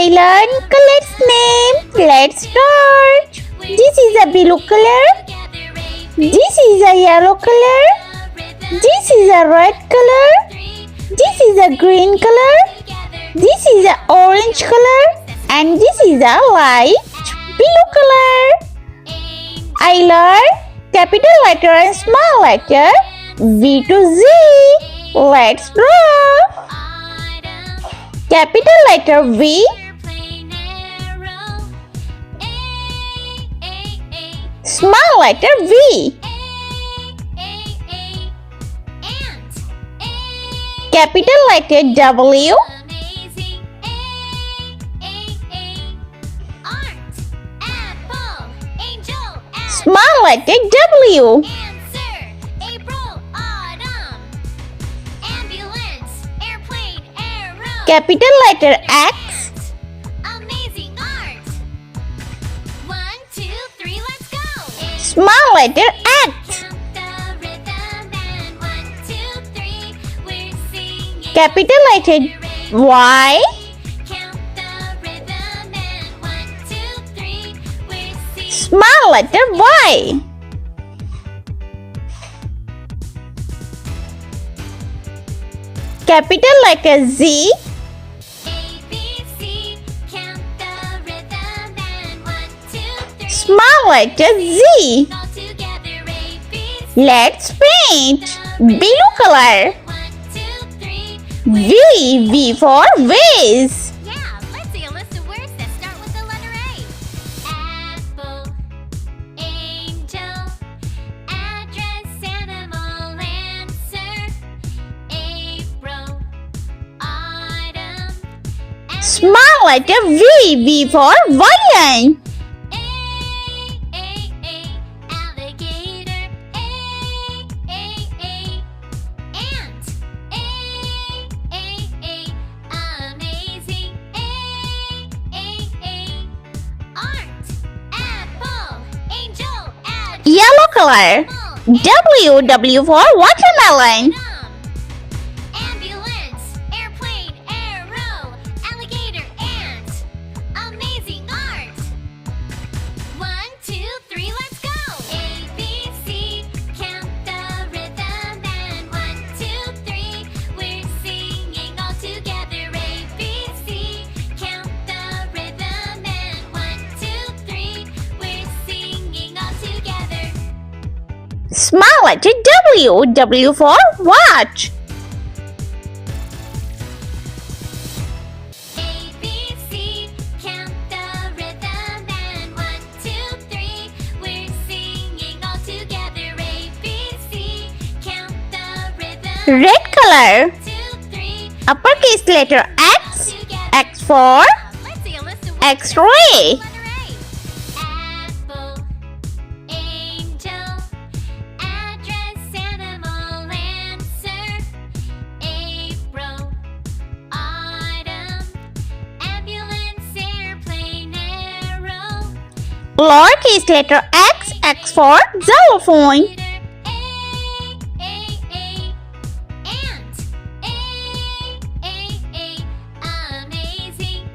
I learn colors name. Let's start. This is a blue color. This is a yellow color. This is a red color. This is a green color. This is a orange color. And this is a light blue color. I learn capital letter and small letter V to Z. Let's draw. Capital letter V. Small letter V. Capital letter W. Small letter W. Capital letter X. Small letter X. Capital letter Y. Small letter Y. Capital letter Z. Small letter Z. Let's paint. Blue color. V for vase. Yeah, let's see a list of words that start with the letter A. Apple, angel, address, animal, answer, April, autumn, Small letter V for violin. alligator, ant, amazing, art, apple, angel, address, Yellow color. W for watermelon. ambulance, airplane, arrow, alligator, ant, amazing art. 1, 2, 3, let's go. A, B, C, count the rhythm and 1, 2, 3, we're singing all together. A, B, C, count the rhythm and 1, 2, 3, we're singing all together. Small letter W for watch. A, B, C, count the rhythm and 1, 2, 3, we're singing all together. A, B, C, count the rhythm. Red color. 2, 3, Uppercase letter X. together. X for Let's see a list of words X-ray. that start with the letter A. Apple, angel, address, animal, answer, April, autumn, ambulance, airplane, arrow, Lowercase letter X for xylophone. ant, amazing,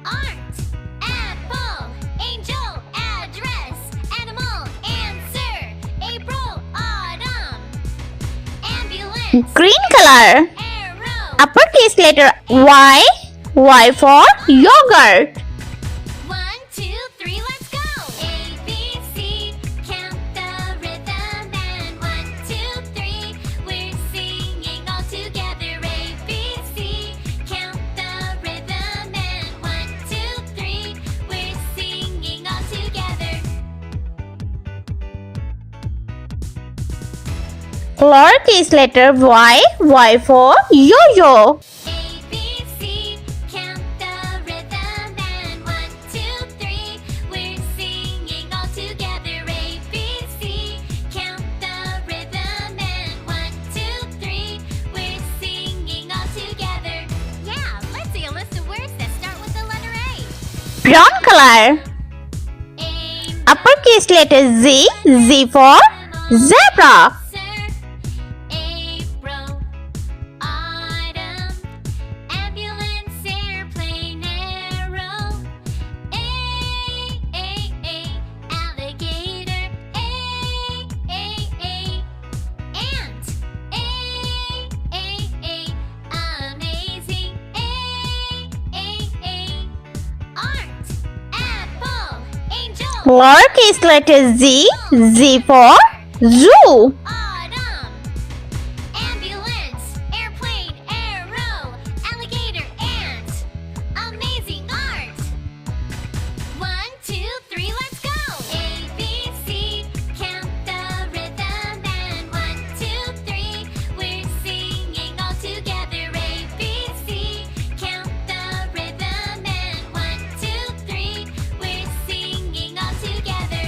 art, apple, angel, address, animal, answer, April, autumn, ambulance, Green color. arrow. Uppercase letter Y for yogurt. 1, 2, 3, let's go. A, B, C, count the rhythm and 1, 2, 3, we're singing all together. A, B, C, count the rhythm and 1, 2, 3, we're singing all together. Lowercase letter Y for yo-yo. A, B, C, count the rhythm and 1, 2, 3, we're singing all together. A, B, C, count the rhythm and 1, 2, 3, we're singing all together. Yeah, let's see a list of words that start with the letter A. Brown color. A, Uppercase letter Z for zebra. April, autumn, ambulance. Lowercase letter Z. Z for zoo. Autumn. Ambulance, airplane, arrow, alligator, ant. Amazing art. 1, 2, 3, let's go. A, B, C, count the rhythm and 1, 2, 3, we're singing all together. A, B, C, count the rhythm and 1, 2, 3, we're singing all together.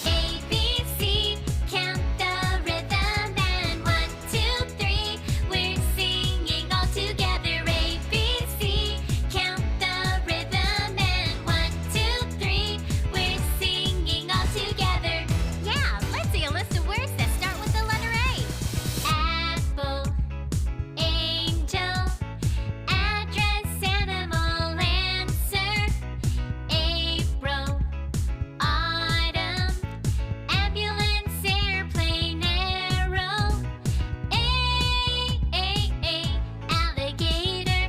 A, B, C, count the rhythm and 1, 2, 3, we're singing all together. A, B, C, count the rhythm and 1, 2, 3, we're singing all together. Yeah, let's see a list of words that start with the letter A. Apple, angel, address, animal, answer, April, autumn, ambulance, airplane, arrow, alligator,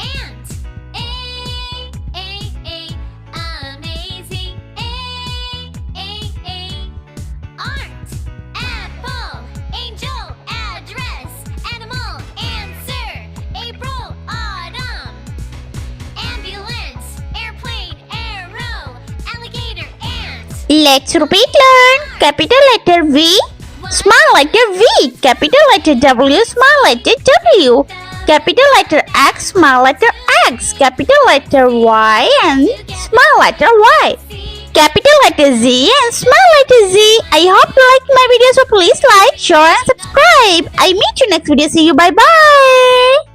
ant, amazing, art, apple, angel, address, animal, answer, April, autumn, ambulance, airplane, arrow, alligator, ant. Let's repeat learn. Capital letter V. Small letter V. Capital letter W. Small letter W. Capital letter X. Small letter X. Capital letter Y and small letter Y. Capital letter Z and small letter Z. I hope you liked my video, so please like, share and subscribe. I meet you next video. See you. Bye bye.